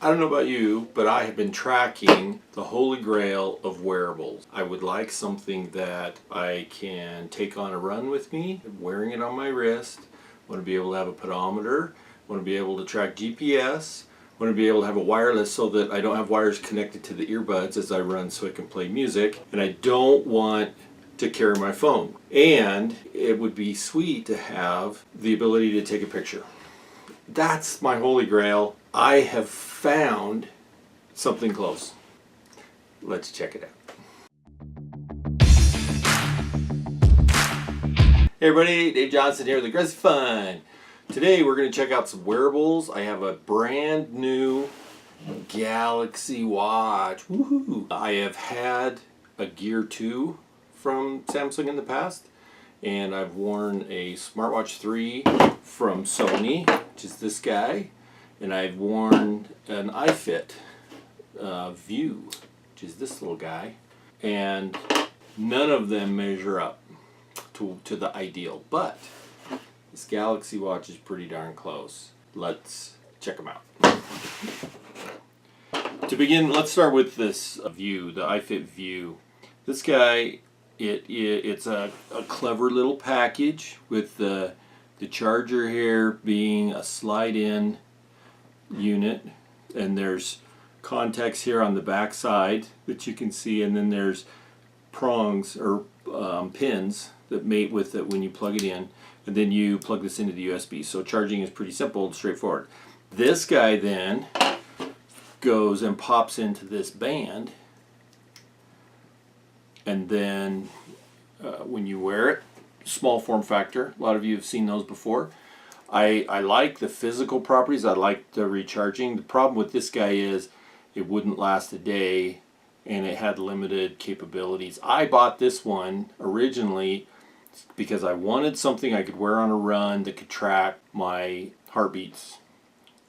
I don't know about you, but I have been tracking the holy grail of wearables. I would like something that I can take on a run with me, wearing it on my wrist. I want to be able to have a pedometer. I want to be able to track GPS. I want to be able to have a wireless so that I don't have wires connected to the earbuds as I run so I can play music. And I don't want to carry my phone. And it would be sweet to have the ability to take a picture. That's my holy grail. I have found something close. Let's check it out. Hey everybody, Dave Johnson here with Aggressive Fun. Today we're going to check out some wearables. I have a brand new Galaxy watch. Woohoo! I have had a Gear 2 from Samsung in the past, and I've worn a smartwatch 3 from Sony, which is this guy, and I've worn an iFit View, which is this little guy, and none of them measure up to the ideal, but this Galaxy watch is pretty darn close. Let's check them out. To begin, let's start with this View, the iFit View. This guy, it's a clever little package with the charger here being a slide-in unit, and there's contacts here on the back side that you can see, and then there's prongs or pins that mate with it when you plug it in, and then you plug this into the USB. So charging is pretty simple and straightforward. This guy then goes and pops into this band, and then when you wear it, small form factor, a lot of you have seen those before. I like the physical properties, I like the recharging. The problem with this guy is it wouldn't last a day and it had limited capabilities. I bought this one originally because I wanted something I could wear on a run that could track my heartbeats,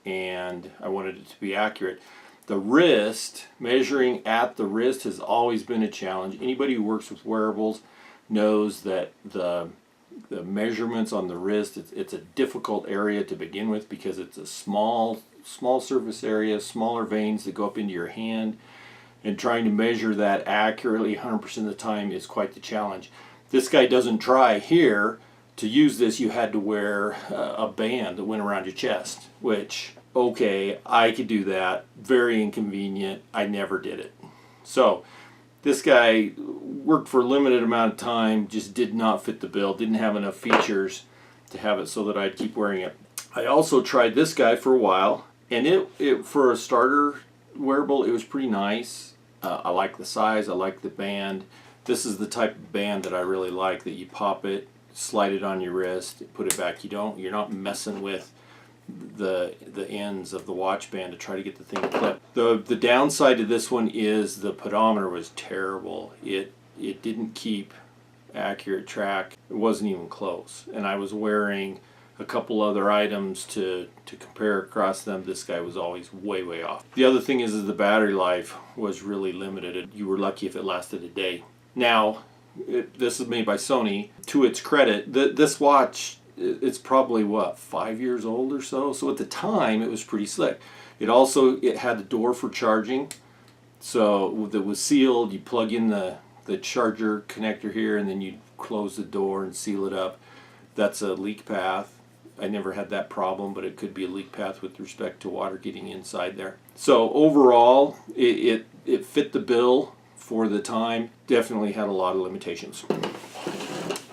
and I wanted it to be accurate. The wrist, measuring at the wrist has always been a challenge. Anybody who works with wearables knows that the measurements on the wrist, it's a difficult area to begin with because it's a small surface area, smaller veins that go up into your hand, and trying to measure that accurately 100% of the time is quite the challenge. This guy doesn't try. Here, to use this, you had to wear a band that went around your chest, which, okay, I could do that. Very inconvenient. I never did it. So this guy worked for a limited amount of time, just did not fit the bill, didn't have enough features to have it so that I'd keep wearing it. I also tried this guy for a while, and it for a starter wearable, it was pretty nice. I like the size, I like the band. This is the type of band that I really like, that you pop it, slide it on your wrist, put it back. You're not messing with the ends of the watch band to try to get the thing to clip. The downside to this one is the pedometer was terrible. It didn't keep accurate track. It wasn't even close. And I was wearing a couple other items to compare across them. This guy was always way off. The other thing is the battery life was really limited. You were lucky if it lasted a day. Now, this is made by Sony. To its credit, this watch, it's probably what, 5 years old or so. So at the time, it was pretty slick. It had a door for charging, so that was sealed. You plug in the charger connector here, and then you close the door and seal it up. That's a leak path. I never had that problem, but it could be a leak path with respect to water getting inside there. So overall, it fit the bill for the time. Definitely had a lot of limitations.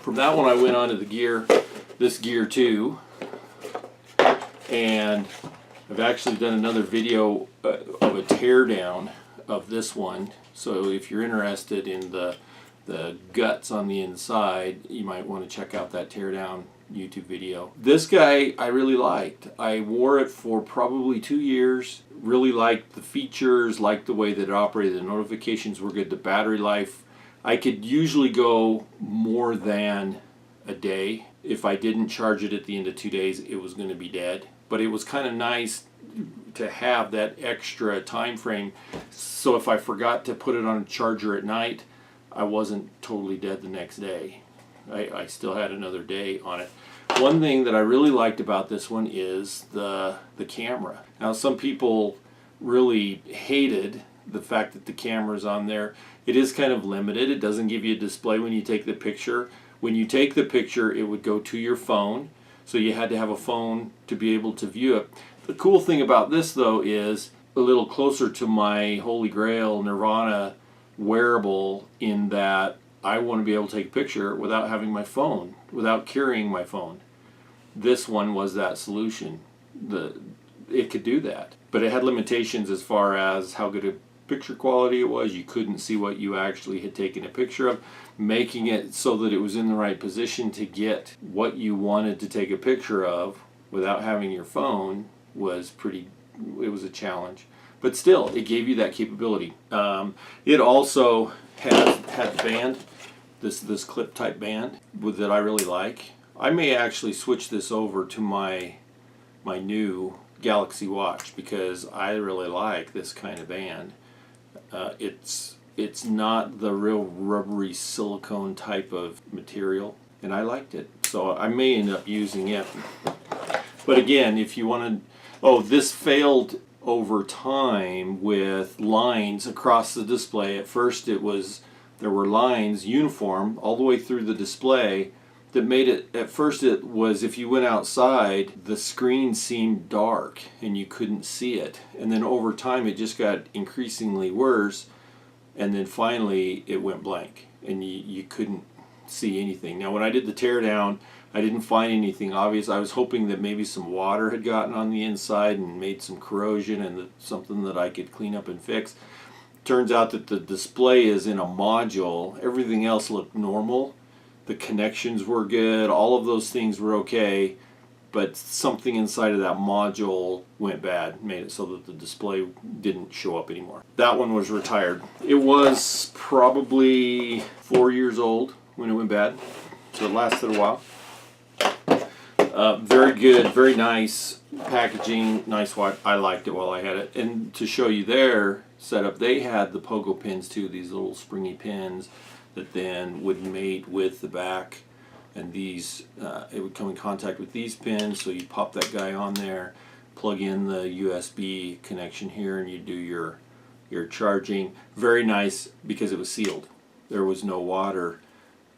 From that one, I went on to this Gear 2, and I've actually done another video of a teardown of this one. So if you're interested in the guts on the inside, you might want to check out that teardown YouTube video. This guy I really liked. I wore it for probably 2 years. Really liked the features, liked the way that it operated. The notifications were good. The battery life, I could usually go more than a day. If I didn't charge it at the end of 2 days, it was going to be dead. But it was kind of nice to have that extra time frame, so if I forgot to put it on a charger at night, I wasn't totally dead the next day. I still had another day on it. One thing that I really liked about this one is the camera. Now, some people really hated the fact that the camera's on there. It is kind of limited. It doesn't give you a display when you take the picture. When you take the picture, it would go to your phone, so you had to have a phone to be able to view it. The cool thing about this, though, is a little closer to my Holy Grail Nirvana wearable, in that I want to be able to take a picture without having my phone, without carrying my phone. This one was that solution. It could do that, but it had limitations as far as how good a picture quality it was. You couldn't see what you actually had taken a picture of. Making it so that it was in the right position to get what you wanted to take a picture of without having your phone was it was a challenge. But still, it gave you that capability. It also had band, this clip type band that I really like. I may actually switch this over to my new Galaxy Watch, because I really like this kind of band. It's not the real rubbery silicone type of material, and I liked it, so I may end up using it. But again, if you want to, this failed over time with lines across the display. At first there were lines uniform all the way through the display that made it, at first it was, if you went outside, the screen seemed dark and you couldn't see it. And then over time it just got increasingly worse, and then finally it went blank and you couldn't see anything. Now when I did the teardown, I didn't find anything obvious. I was hoping that maybe some water had gotten on the inside and made some corrosion, and something that I could clean up and fix. Turns out that the display is in a module. Everything else looked normal. The connections were good. All of those things were okay, but something inside of that module went bad, made it so that the display didn't show up anymore. That one was retired. It was probably 4 years old when it went bad, so it lasted a while. Very good, very nice packaging, nice watch. I liked it while I had it. And to show you their setup, they had the pogo pins too, these little springy pins that then would mate with the back. And these, it would come in contact with these pins, so you pop that guy on there, plug in the USB connection here, and you do your charging. Very nice because it was sealed. There was no water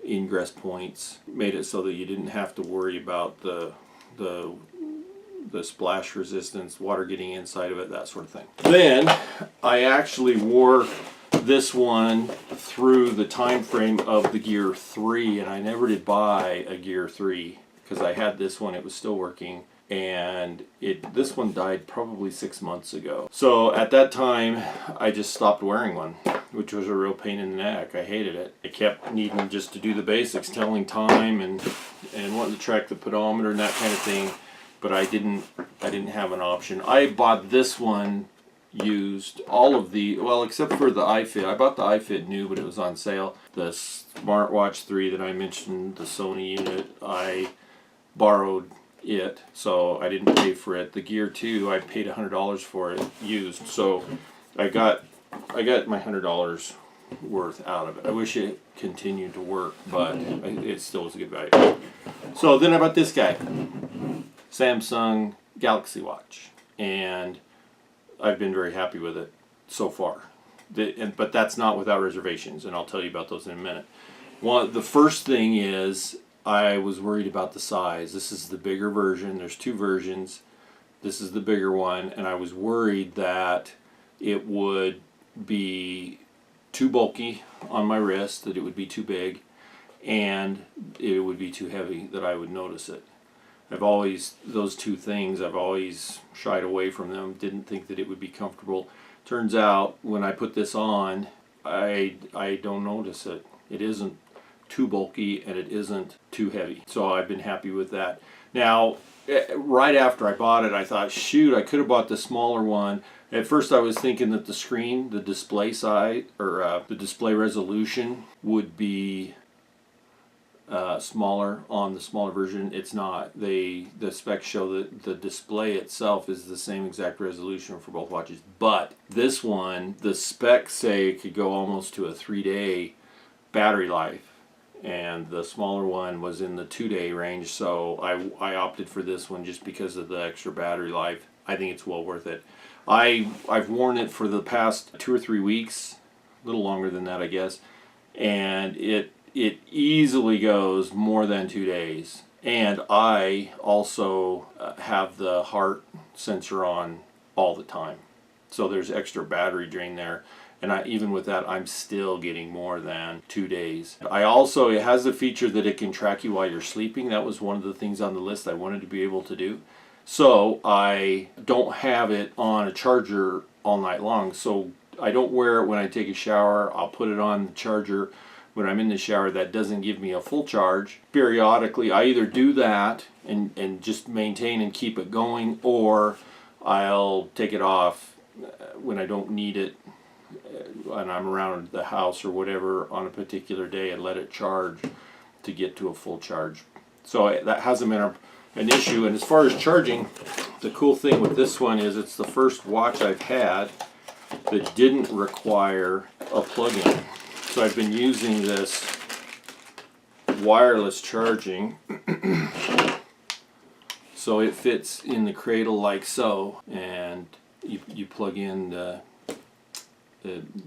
ingress points. Made it so that you didn't have to worry about the splash resistance, water getting inside of it, that sort of thing. Then I actually wore this one through the time frame of the Gear 3, and I never did buy a Gear 3 because I had this one, it was still working, and this one died probably 6 months ago. So at that time I just stopped wearing one, which was a real pain in the neck. I hated it. I kept needing just to do the basics, telling time and wanting to track the pedometer and that kind of thing, but I didn't have an option. I bought this one used, all of the, well, except for the iFit. I bought the iFit new, but it was on sale. The smartwatch 3 that I mentioned, the Sony unit, I borrowed it, so I didn't pay for it. The Gear 2, I paid $100 for it used, so I got my $100 worth out of it. I wish it continued to work, but it still was a good value. So then I bought this guy, Samsung Galaxy Watch, and I've been very happy with it so far. But that's not without reservations, and I'll tell you about those in a minute. The first thing is, I was worried about the size. This is the bigger version. There's two versions. This is the bigger one, and I was worried that it would be too bulky on my wrist, that it would be too big, and it would be too heavy, that I would notice it. Those two things, I've always shied away from them, didn't think that it would be comfortable. Turns out, when I put this on, I don't notice it. It isn't too bulky and it isn't too heavy. So I've been happy with that. Now, right after I bought it, I thought, shoot, I could have bought the smaller one. At first I was thinking that the screen, the display size, or the display resolution would be smaller on the smaller version. It's not. The specs show that the display itself is the same exact resolution for both watches. But this one, the specs say it could go almost to a 3-day battery life, and the smaller one was in the 2-day range, so I opted for this one just because of the extra battery life. I think it's well worth it. I've worn it for the past 2 or 3 weeks, a little longer than that, I guess, and it easily goes more than 2 days. And I also have the heart sensor on all the time, so there's extra battery drain there. And even with that, I'm still getting more than 2 days. It has the feature that it can track you while you're sleeping. That was one of the things on the list I wanted to be able to do. So I don't have it on a charger all night long. So I don't wear it when I take a shower. I'll put it on the charger when I'm in the shower. That doesn't give me a full charge. Periodically, I either do that and just maintain and keep it going, or I'll take it off when I don't need it and I'm around the house or whatever on a particular day, and let it charge to get to a full charge. So that hasn't been an issue. And as far as charging, the cool thing with this one is it's the first watch I've had that didn't require a plug-in. So I've been using this wireless charging. So it fits in the cradle like so, and you plug in the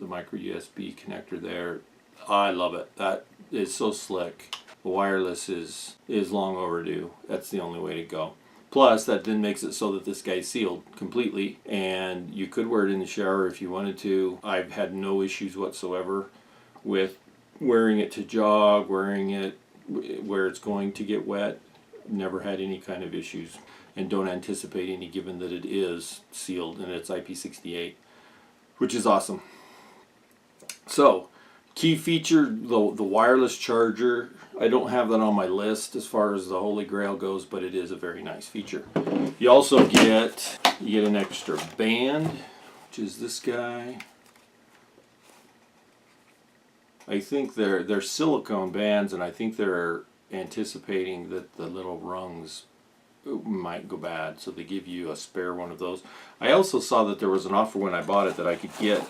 micro USB connector there. I love it. That is so slick. The wireless is long overdue. That's the only way to go. Plus, that then makes it so that this guy's sealed completely, and you could wear it in the shower if you wanted to. I've had no issues whatsoever with wearing it to jog, wearing it where it's going to get wet. Never had any kind of issues, and don't anticipate any, given that it is sealed and it's IP68, which is awesome. So, key feature, the wireless charger. I don't have that on my list as far as the Holy Grail goes, but it is a very nice feature. You also get an extra band, which is this guy. I think they're silicone bands, and I think they're anticipating that the little rungs might go bad, so they give you a spare one of those. I also saw that there was an offer when I bought it that I could get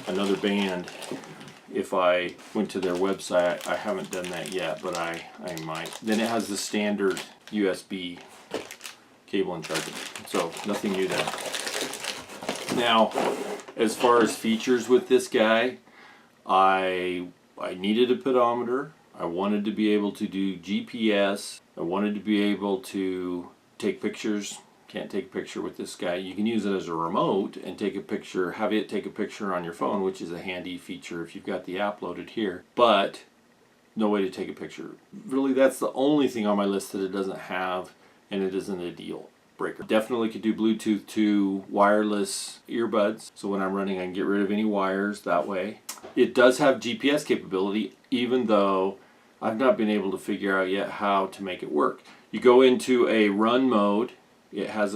another band if I went to their website. I haven't done that yet, but I might. Then it has the standard USB cable and charger, so nothing new there. Now, as far as features with this guy, I needed a pedometer. I wanted to be able to do GPS. I wanted to be able to take pictures. Can't take a picture with this guy. You can use it as a remote and take a picture, have it take a picture on your phone, which is a handy feature if you've got the app loaded here. But no way to take a picture. Really, that's the only thing on my list that it doesn't have, and it isn't a deal breaker. Definitely could do Bluetooth to wireless earbuds, so when I'm running I can get rid of any wires that way. It does have GPS capability, even though I've not been able to figure out yet how to make it work. You go into a run mode. It has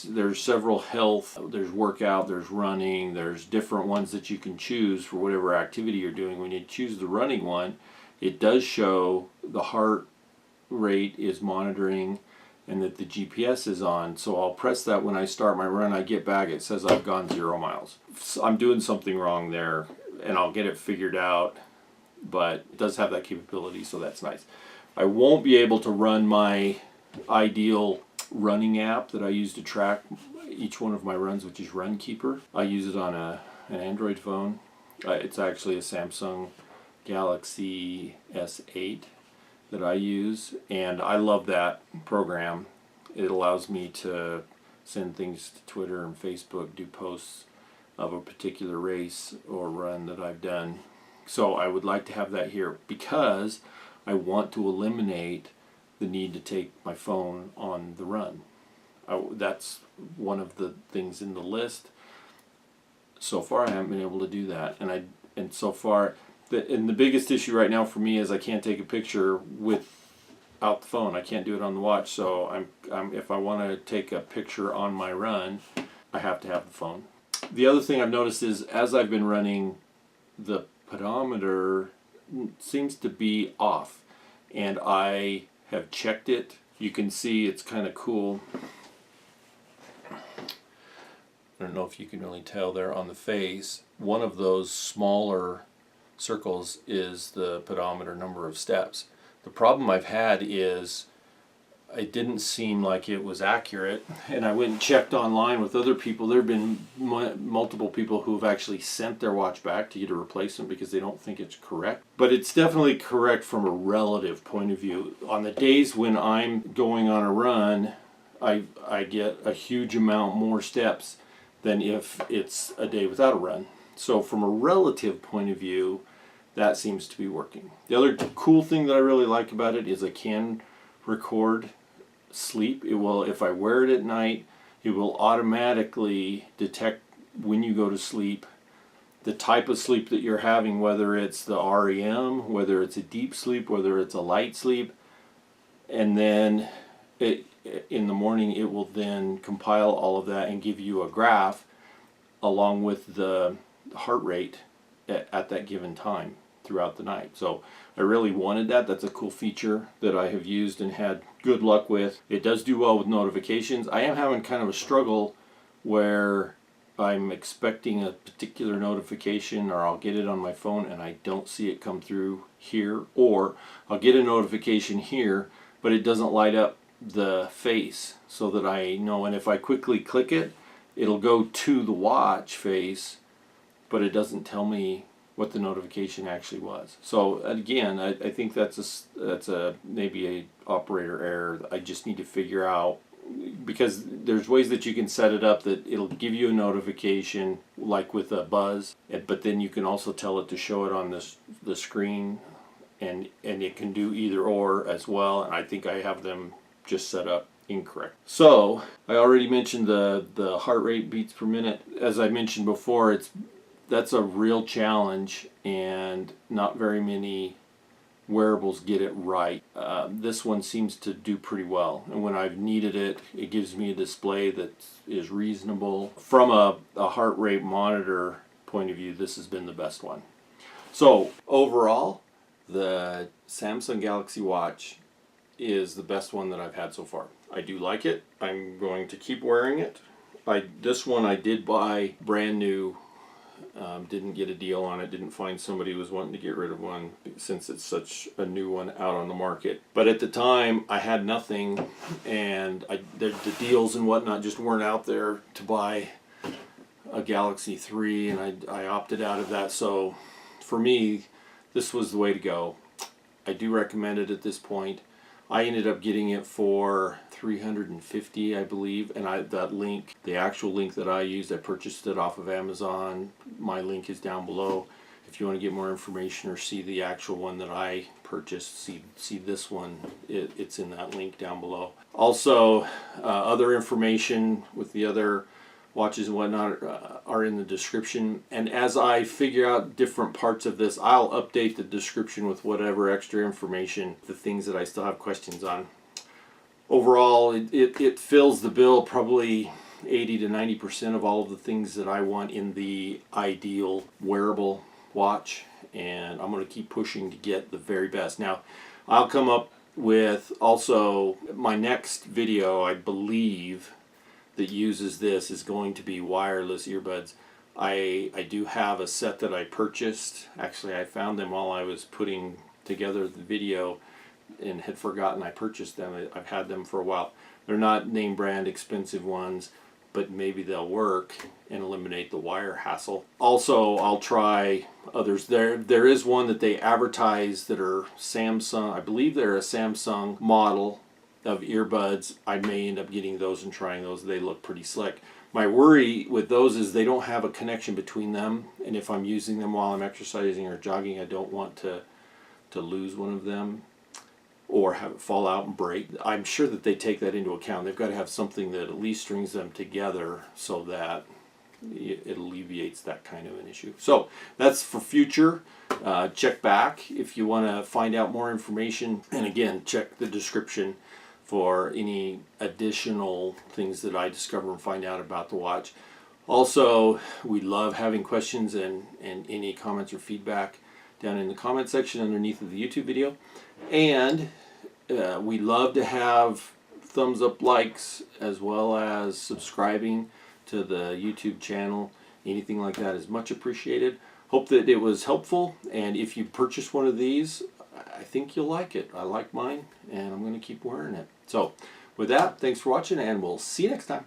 there's several health, there's workout, there's running, there's different ones that you can choose for whatever activity you're doing. When you choose the running one, it does show the heart rate is monitoring and that the GPS is on. So I'll press that when I start my run. I get back, it says I've gone 0 miles. So I'm doing something wrong there, and I'll get it figured out, but it does have that capability, so that's nice. I won't be able to run my ideal running app that I use to track each one of my runs, which is Runkeeper. I use it on an Android phone. It's actually a Samsung Galaxy S8 that I use, and I love that program. It allows me to send things to Twitter and Facebook, do posts of a particular race or run that I've done. So I would like to have that here because I want to eliminate the need to take my phone on the run. That's one of the things in the list. So far I haven't been able to do that, and so far the biggest issue right now for me is I can't take a picture without the phone. I can't do it on the watch. So if I want to take a picture on my run, I have to have the phone. The other thing I've noticed is as I've been running, the pedometer seems to be off, and I have checked it. You can see it's kind of cool. I don't know if you can really tell there on the face. One of those smaller circles is the pedometer number of steps. The problem I've had is it didn't seem like it was accurate. And I went and checked online with other people. There have been multiple people who have actually sent their watch back to get a replacement because they don't think it's correct. But it's definitely correct from a relative point of view. On the days when I'm going on a run, I get a huge amount more steps than if it's a day without a run. So from a relative point of view, that seems to be working. The other cool thing that I really like about it is I can record sleep. It will, if I wear it at night, it will automatically detect when you go to sleep, the type of sleep that you're having, whether it's the REM, whether it's a deep sleep, whether it's a light sleep, and then in the morning it will then compile all of that and give you a graph along with the heart rate at that given time throughout the night. So I really wanted that. That's a cool feature that I have used and had good luck with. It does do well with notifications. I am having kind of a struggle where I'm expecting a particular notification, or I'll get it on my phone and I don't see it come through here, or I'll get a notification here but it doesn't light up the face so that I know. And if I quickly click it, it'll go to the watch face, but it doesn't tell me what the notification actually was. So again, I think that's a maybe a operator error. I just need to figure out, because there's ways that you can set it up that it'll give you a notification like with a buzz, but then you can also tell it to show it on the screen, and it can do either or as well. And I think I have them just set up incorrect. So I already mentioned the heart rate beats per minute. As I mentioned before, that's a real challenge, and not very many wearables get it right. This one seems to do pretty well, and when I've needed it, it gives me a display that is reasonable. From a heart rate monitor point of view, this has been the best one. So overall, the Samsung Galaxy Watch is the best one that I've had so far. I do like it. I'm going to keep wearing it. This one I did buy brand new. Didn't get a deal on it, didn't find somebody who was wanting to get rid of one since it's such a new one out on the market. But at the time I had nothing, and the deals and whatnot just weren't out there to buy a Galaxy 3, and I opted out of that. So for me, this was the way to go. I do recommend it at this point. I ended up getting it for $350, I believe, and that link, the actual link that I used, I purchased it off of Amazon. My link is down below. If you want to get more information or see the actual one that I purchased, see this one, it's in that link down below. Also, other information with the other watches and whatnot are in the description, and as I figure out different parts of this, I'll update the description with whatever extra information, the things that I still have questions on. Overall, it fills the bill, probably 80 to 90% of all of the things that I want in the ideal wearable watch, and I'm going to keep pushing to get the very best. Now, I'll come up with also my next video, I believe, that uses this is going to be wireless earbuds. I do have a set that I purchased. Actually, I found them while I was putting together the video and had forgotten I purchased them. I've had them for a while. They're not name brand expensive ones, but maybe they'll work and eliminate the wire hassle. Also, I'll try others. There is one that they advertise that are Samsung. I believe they're a Samsung model of earbuds. I may end up getting those and trying those. They look pretty slick. My worry with those is they don't have a connection between them, and if I'm using them while I'm exercising or jogging, I don't want to lose one of them or have it fall out and break. I'm sure that they take that into account. They've got to have something that at least strings them together so that it alleviates that kind of an issue. So that's for future. Check back if you want to find out more information, and again, check the description for any additional things that I discover and find out about the watch. Also, we love having questions and any comments or feedback down in the comment section underneath of the YouTube video. And we love to have thumbs up, likes, as well as subscribing to the YouTube channel. Anything like that is much appreciated. Hope that it was helpful, and if you purchase one of these, I think you'll like it. I like mine, and I'm going to keep wearing it. So with that, thanks for watching, and we'll see you next time.